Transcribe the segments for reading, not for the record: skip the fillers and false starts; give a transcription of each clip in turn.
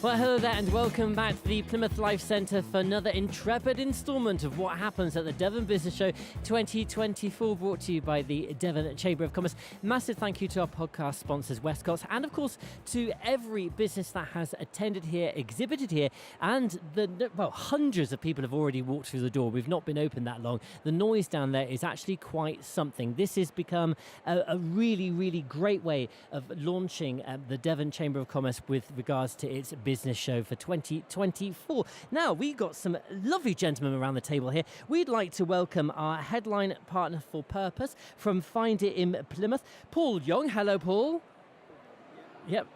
Well, hello there and welcome back to the Plymouth Life Centre for another intrepid instalment of what happens at the Devon Business Show 2024, brought to you by the Devon Chamber of Commerce. Massive thank you to our podcast sponsors, Westcott's, and of course to every business that has attended here, exhibited here, and hundreds of people have already walked through the door. We've not been open that long. The noise down there is actually quite something. This has become a really, really great way of launching the Devon Chamber of Commerce with regards to its business show for 2024. Now, we've got some lovely gentlemen around the table here. We'd like to welcome our headline partner for Purpose from Find It in Plymouth, Paul Young. Hello, Paul. Yep.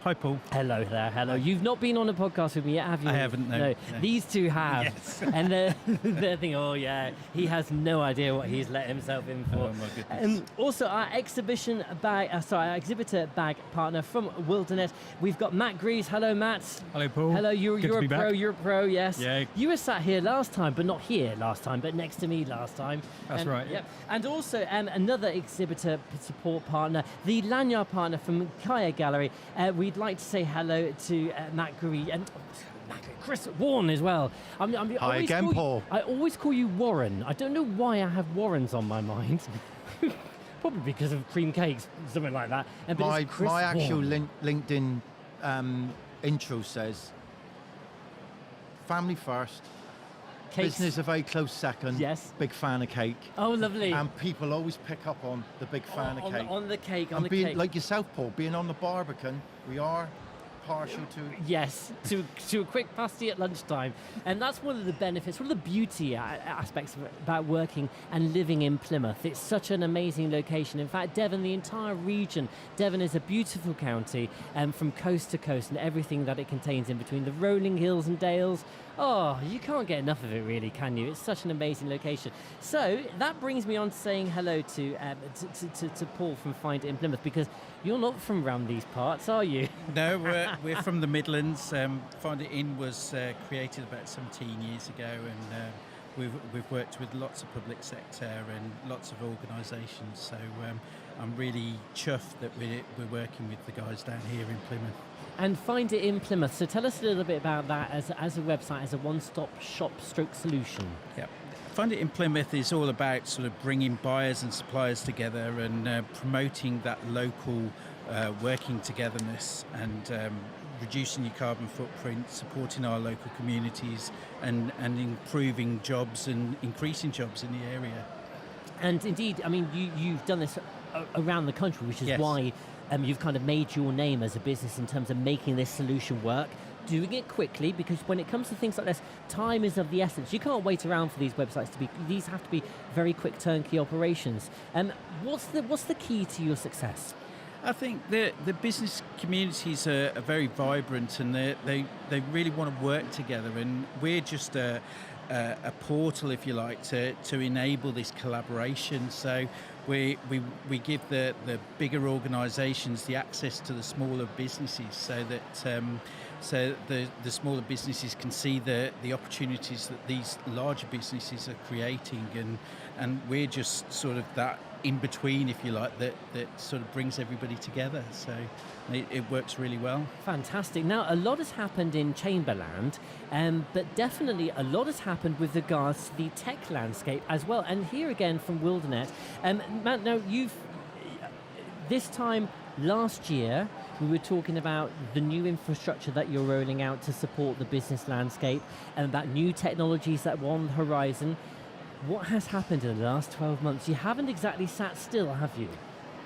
Hi, Paul. Hello there, hello. You've not been on a podcast with me yet, have you? I haven't, no. These two have. Yes. And they're thinking, oh yeah, he has no idea what he's let himself in for. Oh, my goodness. Also, our exhibitor bag partner from Wildanet, we've got Matt Greaves. Hello, Matt. Hello, Paul. Hello, you're a pro, back. you're a pro, yes. Yeah. You were sat here last time, but not here last time, but next to me last time. That's right. Yep. And also another exhibitor support partner, the Lanyard partner from Kaya Gallery. We'd like to say hello to Matt Greaves and Chris Warren as well. Hi again, Paul. I always call you Warren. I don't know why I have Warrens on my mind. Probably because of cream cakes, something like that. My actual LinkedIn intro says, family first, Cakes. business a very close second, Yes. big fan of cake. Oh, lovely. And people always pick up on the big fan of cake. On the cake, and being like yourself, Paul, being on the Barbican, we are partial to... Yes, to a quick pasty at lunchtime. And that's one of the benefits, one of the beauty aspects about working and living in Plymouth. It's such an amazing location. In fact, Devon, the entire region, Devon is a beautiful county from coast to coast and everything that it contains in between, the rolling hills and dales. Oh, you can't get enough of it, really, can you? It's such an amazing location. So that brings me on to saying hello to Paul from Find It in Plymouth, because you're not from around these parts, are you? No, we're from the Midlands. Find It In was created about 17 years ago, and we've worked with lots of public sector and lots of organisations. So I'm really chuffed that we're working with the guys down here in Plymouth. And Find It in Plymouth. So tell us a little bit about that as a website, as a one-stop shop stroke solution. Yeah. Find It in Plymouth is all about sort of bringing buyers and suppliers together and promoting that local working togetherness and reducing your carbon footprint, supporting our local communities and improving jobs and increasing jobs in the area. And indeed, I mean, you've done this around the country, which is why you've kind of made your name as a business in terms of making this solution work, doing it quickly, because when it comes to things like this, time is of the essence. You can't wait around for these websites these have to be very quick turnkey operations. What's the key to your success? I think the business communities are very vibrant, and they really want to work together, and we're just a portal, if you like, to enable this collaboration. So we give the bigger organisations the access to the smaller businesses, so that the smaller businesses can see the opportunities that these larger businesses are creating, and we're just sort of that in between, if you like, that sort of brings everybody together. So it works really well. Fantastic. Now, a lot has happened in Chamberland, but definitely a lot has happened with regards to the tech landscape as well. And here again from Wildanet, Matt, now this time last year, we were talking about the new infrastructure that you're rolling out to support the business landscape and about new technologies that were on the horizon. What has happened in the last 12 months? You haven't exactly sat still, have you?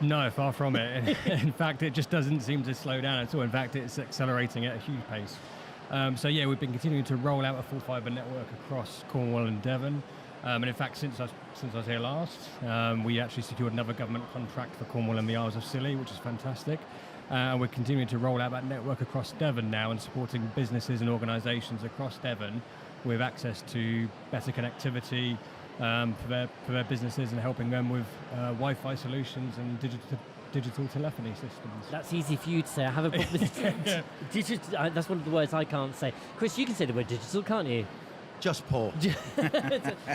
No, far from it. In fact, it just doesn't seem to slow down at all. In fact, it's accelerating at a huge pace. We've been continuing to roll out a full fibre network across Cornwall and Devon. And in fact, since I was here last, we actually secured another government contract for Cornwall and the Isles of Scilly, which is fantastic. We're continuing to roll out that network across Devon now and supporting businesses and organisations across Devon with access to better connectivity for their businesses and helping them with Wi-Fi solutions and digital telephony systems. That's easy for you to say. I have a problem with digital. That's one of the words I can't say. Chris, you can say the word digital, can't you? Just Paul.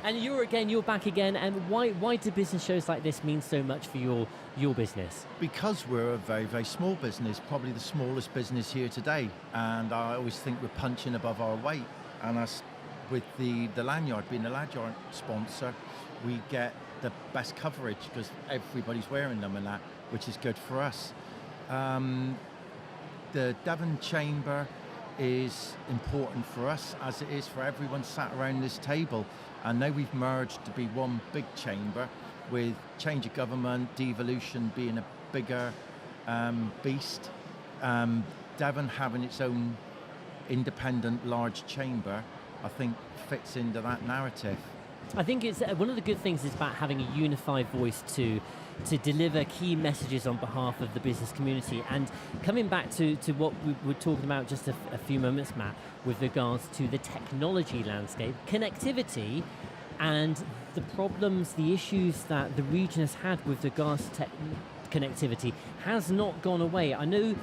And you're back again. And why do business shows like this mean so much for your business? Because we're a very, very small business, probably the smallest business here today. And I always think we're punching above our weight. And us, with the Lanyard, being the Lanyard sponsor, we get the best coverage because everybody's wearing them and that, which is good for us. The Devon Chamber is important for us as it is for everyone sat around this table. And now we've merged to be one big chamber with change of government, devolution being a bigger beast. Devon having its own independent large chamber, I think fits into that narrative. I think it's one of the good things is about having a unified voice to deliver key messages on behalf of the business community. And coming back to what we were talking about just a few moments, Matt, with regards to the technology landscape, connectivity, and the problems, the issues that the region has had with regards to connectivity has not gone away. I know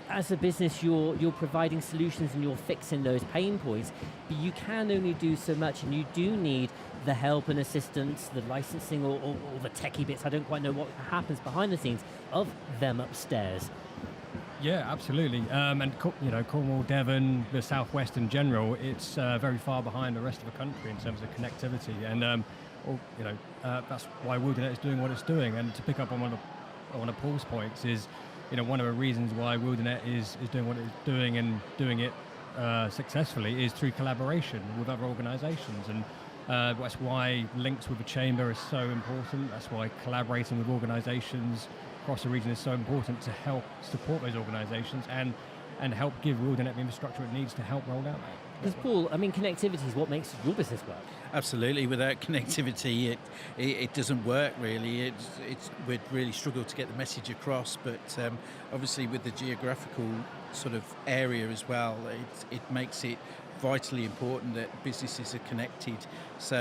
as a business you're providing solutions and you're fixing those pain points, but you can only do so much, and you do need the help and assistance, the licensing or the techie bits. I don't quite know what happens behind the scenes of them upstairs. Yeah, absolutely. And Cornwall, Devon, the Southwest in general, it's very far behind the rest of the country in terms of connectivity. And that's why Wildanet is doing what it's doing. And to pick up on one of Paul's points is, one of the reasons why Wildanet is doing what it's doing and doing it successfully is through collaboration with other organisations. And that's why links with the Chamber is so important. That's why collaborating with organisations across the region is so important to help support those organisations and help give Wildanet the infrastructure it needs to help roll out that. Because Paul, connectivity is what makes your business work. Absolutely. Without connectivity, it doesn't work really. We'd really struggle to get the message across. But obviously, with the geographical sort of area as well, it makes it vitally important that businesses are connected. So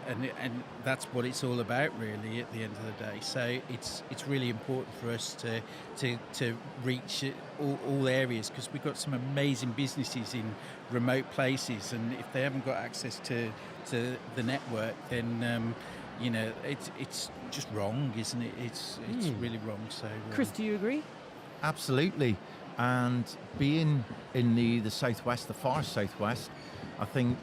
and that's what it's all about really at the end of the day. So it's really important for us to reach all areas, because we've got some amazing businesses in remote places, and if they haven't got access to the network, then it's just wrong, isn't it? It's really wrong. So Chris, do you agree? Absolutely. And being in the southwest, the far southwest, I think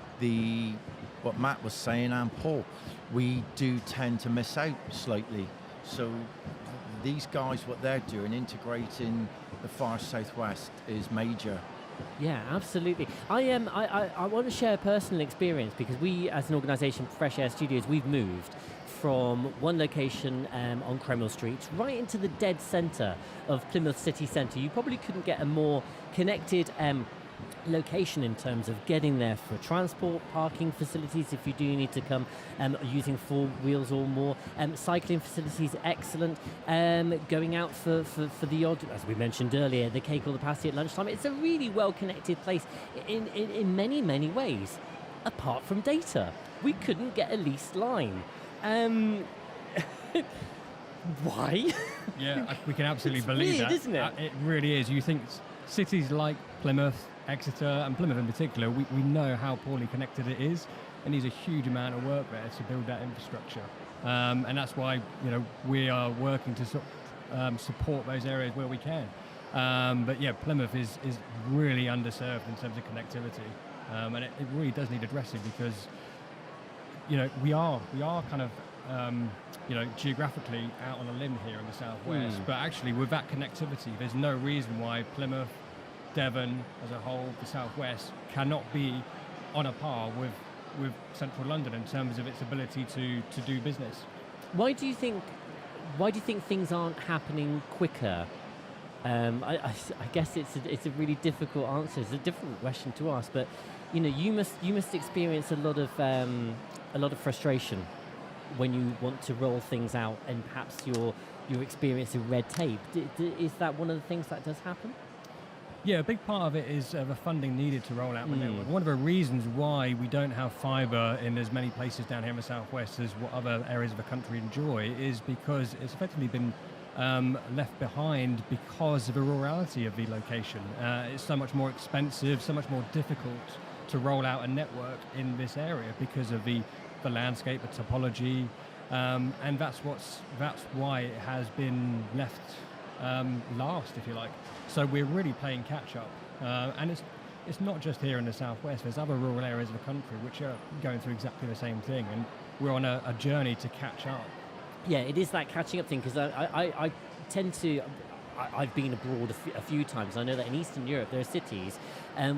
what Matt was saying and Paul, we do tend to miss out slightly. So these guys, what they're doing, integrating the far southwest, is major. Yeah, absolutely. I want to share a personal experience, because we, as an organisation, Fresh Air Studios, we've moved from one location on Cromwell Street right into the dead centre of Plymouth city centre. You probably couldn't get a more connected location in terms of getting there for transport, parking facilities if you do need to come using 4 wheels or more, cycling facilities excellent, going out for the odd, as we mentioned earlier, the cake or the pasty at lunchtime. It's a really well connected place in many, many ways, apart from data. We couldn't get a leased line. Why? Yeah, we can absolutely It's believe weird, that. isn't it? It really is. You think cities like Plymouth, Exeter, and Plymouth in particular, we know how poorly connected it is, and there's a huge amount of work there to build that infrastructure. And that's why we are working to support those areas where we can. But yeah, Plymouth is really underserved in terms of connectivity, and it really does need addressing, because we are kind of geographically out on a limb here in the southwest, but actually with that connectivity, there's no reason why Plymouth, Devon as a whole, the southwest, cannot be on a par with central London in terms of its ability to do business. Why do you think things aren't happening quicker? I guess it's a really difficult answer. It's a difficult question to ask, but you must experience a lot of frustration when you want to roll things out, and perhaps you're experiencing red tape. Is that one of the things that does happen? Yeah, a big part of it is the funding needed to roll out the network. One of the reasons why we don't have fibre in as many places down here in the southwest as what other areas of the country enjoy is because it's effectively been left behind because of the rurality of the location. It's so much more expensive, so much more difficult to roll out a network in this area because of the landscape, the topology, and that's why it has been left last, if you like. So we're really playing catch up, and it's not just here in the southwest. There's other rural areas of the country which are going through exactly the same thing, and we're on a journey to catch up. Yeah, it is that catching up thing, because I tend to. I've been abroad a few times. I know that in Eastern Europe there are cities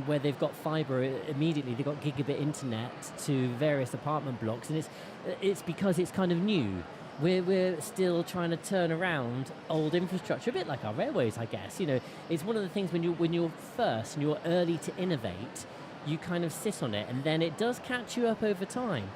where they've got fibre immediately. They've got gigabit internet to various apartment blocks, and it's because it's kind of new. We're still trying to turn around old infrastructure, a bit like our railways, I guess. You know, it's one of the things when you're first and you're early to innovate, you kind of sit on it, and then it does catch you up over time.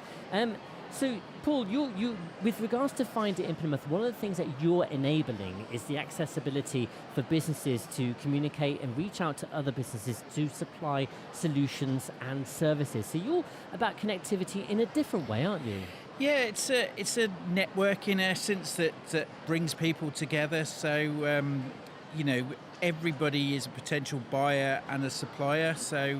So, Paul, you with regards to Find It in Plymouth, one of the things that you're enabling is the accessibility for businesses to communicate and reach out to other businesses to supply solutions and services. So you're about connectivity in a different way, aren't you? Yeah, it's a network in essence that brings people together. So, everybody is a potential buyer and a supplier. So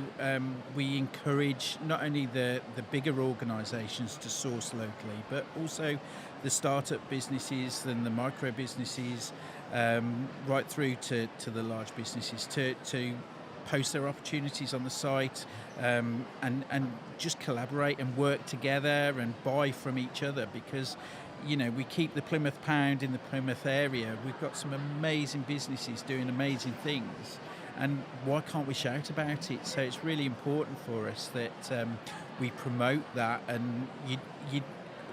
we encourage not only the bigger organisations to source locally, but also the startup businesses and the micro businesses, right through to the large businesses to post their opportunities on the site, and just collaborate and work together and buy from each other, because we keep the Plymouth pound in the Plymouth area. We've got some amazing businesses doing amazing things, and why can't we shout about it? So it's really important for us that we promote that. And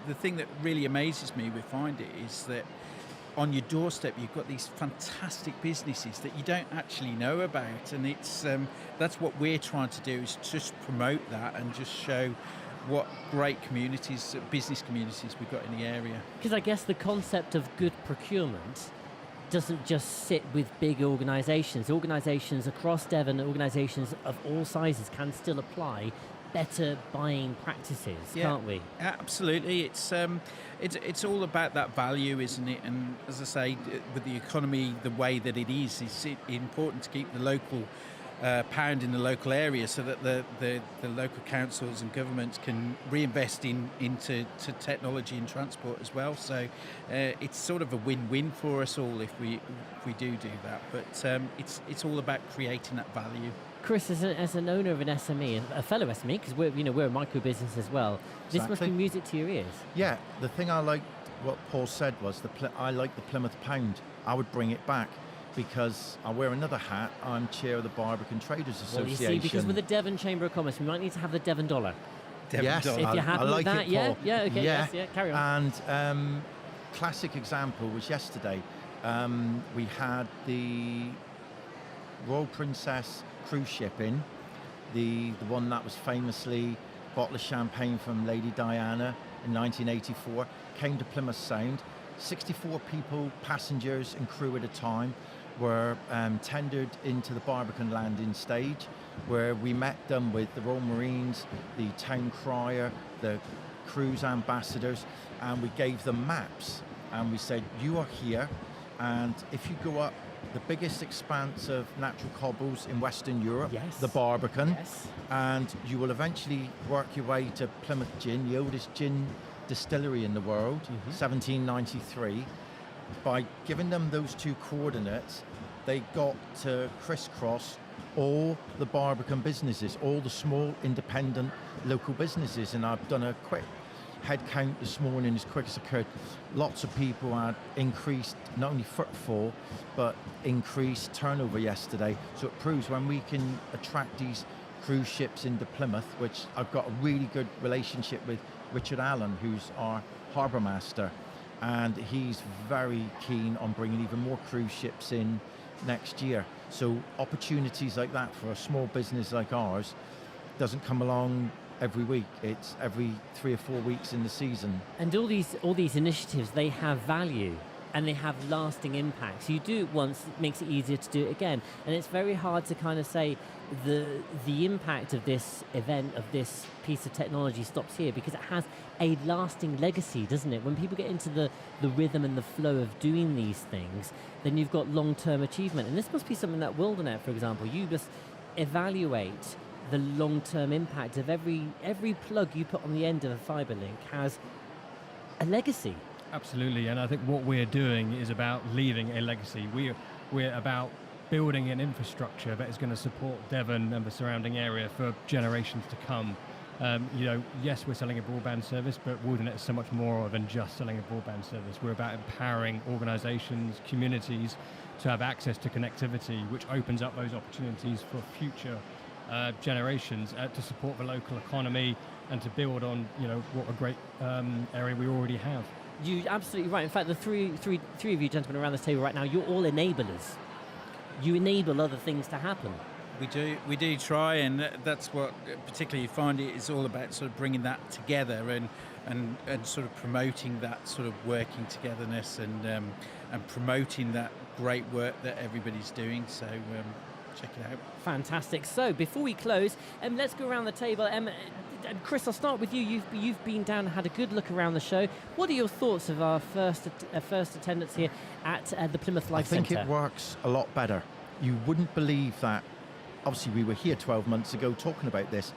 the thing that really amazes me with Find It is that on your doorstep you've got these fantastic businesses that you don't actually know about, and it's that's what we're trying to do, is just promote that and just show what great business communities we've got in the area. Because I guess the concept of good procurement doesn't just sit with big organisations. Organisations across Devon, organisations of all sizes can still apply better buying practices, can't we? Absolutely. It's all about that value, isn't it? And as I say, with the economy the way that it is, it's important to keep the local pound in the local area, so that the local councils and governments can reinvest into technology and transport as well. So it's sort of a win-win for us all if we do that. But it's all about creating that value. Chris, as an owner of an SME, a fellow SME, because we're a micro business as well, this must be music to your ears. Yeah, the thing I liked, what Paul said was, I like the Plymouth pound. I would bring it back, because I wear another hat. I'm chair of the Barbican Traders Association. Well, you see, because with the Devon Chamber of Commerce, we might need to have the Devon dollar. Yes, if you're happy I like with that, it, Paul. yeah, okay, yeah. Yes, carry on. And classic example was yesterday. We had the Royal Princess cruise ship in, the one that was famously bottle of champagne from Lady Diana in 1984, came to Plymouth Sound. 64 people, passengers and crew at a time, were tendered into the Barbican landing stage, where we met them with the Royal Marines, the town crier, the cruise ambassadors, and we gave them maps, and we said, you are here, and if you go up the biggest expanse of natural cobbles in Western Europe, yes, the Barbican, yes, and you will eventually work your way to Plymouth Gin, the oldest gin distillery in the world, 1793. By giving them those two coordinates, they got to crisscross all the Barbican businesses, all the small independent local businesses. And I've done a quick head count this morning as quick as I could. Lots of people had increased not only footfall but increased turnover yesterday. So it proves when we can attract these cruise ships into Plymouth, which I've got a really good relationship with Richard Allen, who's our harbour master, and he's very keen on bringing even more cruise ships in next year. So opportunities like that for a small business like ours doesn't come along every week. It's every 3 or 4 weeks in the season. And all these initiatives, they have value and they have lasting impacts. You do it once, it makes it easier to do it again. And it's very hard to kind of say the impact of this event, of this piece of technology stops here, because it has a lasting legacy, doesn't it? When people get into the rhythm and the flow of doing these things, then you've got long-term achievement. And this must be something that Wildanet, for example, you just evaluate the long-term impact of every plug you put on the end of a fibre link has a legacy. Absolutely, and I think what we're doing is about leaving a legacy. We're about building an infrastructure that is going to support Devon and the surrounding area for generations to come. Yes, we're selling a broadband service, but Wildanet is so much more than just selling a broadband service. We're about empowering organisations, communities to have access to connectivity, which opens up those opportunities for future generations to support the local economy and to build on, what a great area we already have. You're absolutely right. In fact, the three of you gentlemen around this table right now, you're all enablers. You enable other things to happen. We do try, and that's what particularly you find it is all about, sort of bringing that together and sort of promoting that sort of working togetherness and promoting that great work that everybody's doing. So check it out. Fantastic. So before we close, let's go around the table. Chris, I'll start with you. You've been down and had a good look around the show. What are your thoughts of our first attendance here at the Plymouth Life Centre? I think it works a lot better. You wouldn't believe that. Obviously, we were here 12 months ago talking about this,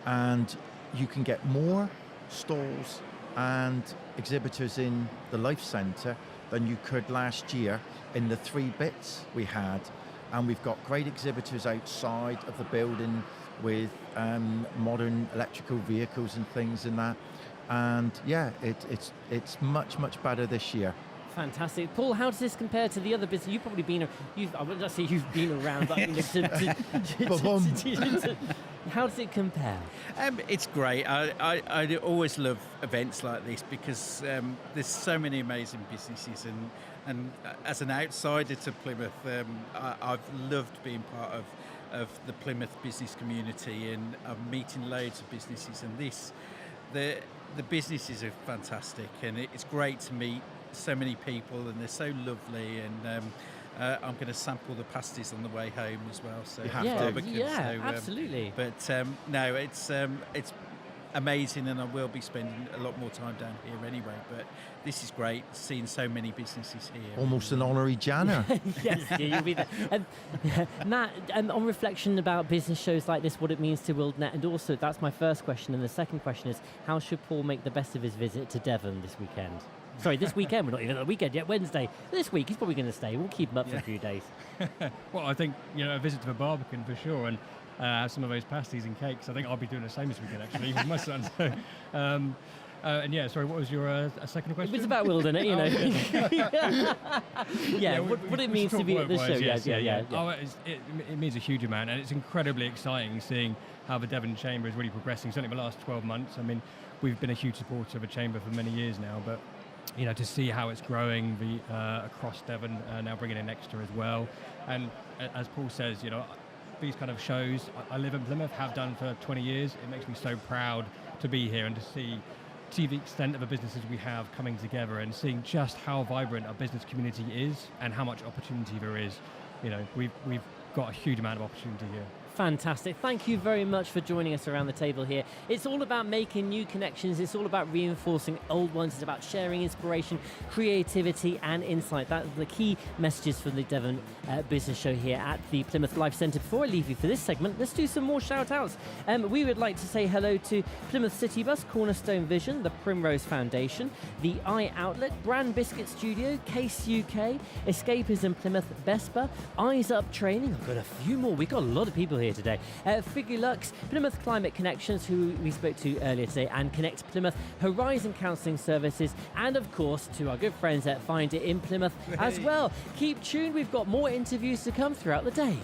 and you can get more stalls and exhibitors in the Life Centre than you could last year in the 3 bits we had. And we've got great exhibitors outside of the building with modern electrical vehicles and things in that. And yeah, it's much better this year. Fantastic. Paul, how does this compare to the other business? You've probably been, I wouldn't say you've been around, but how does it compare? It's great. I always love events like this because there's so many amazing businesses, and as an outsider to Plymouth, I've loved being part of the Plymouth business community, and I'm meeting loads of businesses, and the businesses are fantastic, and it's great to meet so many people, and they're so lovely, and I'm going to sample the pasties on the way home as well. So you have to. Yeah, absolutely. No, it's amazing, and I will be spending a lot more time down here anyway. But this is great, seeing so many businesses here. Almost an honorary Janner. Yes, you'll be there. Matt, on reflection about business shows like this, what it means to Wildanet, and also that's my first question. And the second question is, how should Paul make the best of his visit to Devon this weekend? Sorry, this weekend. We're not even at the weekend yet. Wednesday. This week, he's probably going to stay. We'll keep him up for a few days. Well, I think, a visit to the Barbican for sure, and have some of those pasties and cakes. I think I'll be doing the same this weekend, actually, with my son. So, and yeah, sorry, what was your second question? It was about Wildanet, what it means to be at the show. Yeah. Oh, it means a huge amount, and it's incredibly exciting seeing how the Devon Chamber is really progressing, certainly the last 12 months. I mean, we've been a huge supporter of the Chamber for many years now, but to see how it's growing across Devon, now bringing in Exeter as well. And as Paul says, these kind of shows, I live in Plymouth, have done for 20 years. It makes me so proud to be here and to see the extent of the businesses we have coming together, and seeing just how vibrant our business community is and how much opportunity there is. We've got a huge amount of opportunity here. Fantastic. Thank you very much for joining us around the table here. It's all about making new connections. It's all about reinforcing old ones. It's about sharing inspiration, creativity and insight. That's the key messages from the Devon Business Show here at the Plymouth Life Centre. Before I leave you for this segment, let's do some more shout-outs. We would like to say hello to Plymouth City Bus, Cornerstone Vision, the Primrose Foundation, the Eye Outlet, Brand Biscuit Studio, Case UK, Escapism Plymouth, Vespa, Eyes Up Training. I've got a few more. We've got a lot of people here today. Figulux, Plymouth Climate Connections, who we spoke to earlier today, and Connect Plymouth, Horizon Counselling Services, and of course to our good friends at Find It in Plymouth as well. Keep tuned, we've got more interviews to come throughout the day.